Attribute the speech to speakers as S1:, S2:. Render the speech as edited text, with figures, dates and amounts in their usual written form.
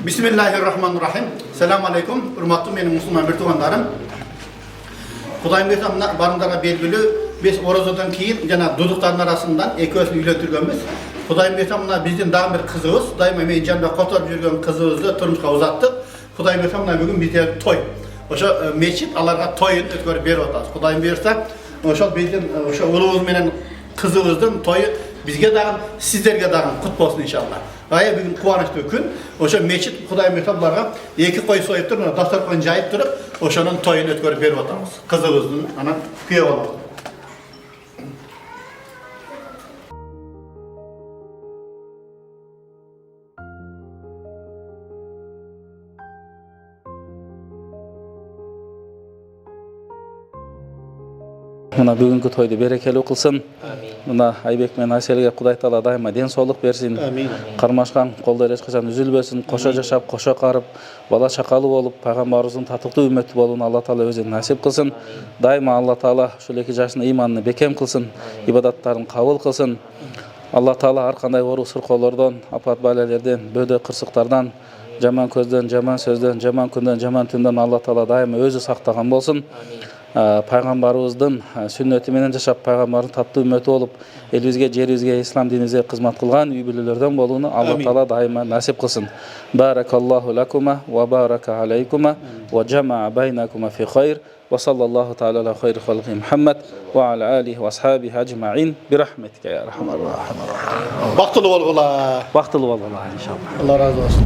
S1: Bismillahirrahmanirrahim. Selamun aleyküm. Hürmetli benim Müslüman bir tuğanlarım. Kudayım desem barındara belgili biz orazadan keyin jana dudukların arasından ekosini üyletirgenmiz. Kudayım desem bizden daha bir kızımız. Daima men janda kotorып жүрген kızımızı turmuşka uzattık. Kudayım desem bugün bizde toy. Oşo meçit alarga toyun ötkörüp berip atабыз. Kudayım berse oşo bizden oşo ulubuz menen kızımыздın toyu bizge dağın, sizlerge dağın kut bolsun inşallah. Aya bugün kuvançlı gün. Oşo meçit Kudayım berse iki koy soyup turup, dastorkon jayıp turup, oşonun toyunu ötkörüp berip atабыз. Kızımыздın ana kүйөө болот.
S2: Mına bugünkü toydu berekeli kılsın. Mına Aybek men Ayselге Kuday Taala daima den soолук берсин. Кармашкан колдор эч качан үзүлбөсүн. Кошо жашап, кошо карып, бала чакалы болуп, пайгамбарыбыздын татыктуу үммөтү болууну Алла Таала өзү насип кылсын. Дайыма Алла Таала ушул эки жашын ыйманын бекем кылсын, ибадаттарын кабыл кылсын. Алла Таала ар кандай ору сыркоолордон, апат балелерден, бөдө кырсыктардан, жаман көздөн, жаман сөздөн, жаман күндөн, жаман түндөн Алла Таала дайыма өзү сактаган болсун. Пайгамбарыбыздын сүннөтү менен жашап, пайгамбардын таттуу үммөтү болуп, элибизге, жерибизге, ислам динибизге кызмат кылган үй бүлөлөрдөн болууну Алла Таала дайыма насип кылсын. Баракаллаху лакума ва барака алейкума ва жамаа байнакума фи хайр. Ва саллаллаху таала аля хайри халқи Мухаммад ва аля алихи ва асхабихи ажмаин бирахметика я архамар рахимин.
S1: Бактылуу болгула.
S2: Бактылуу болгула иншалла.
S1: Allah razı olsun.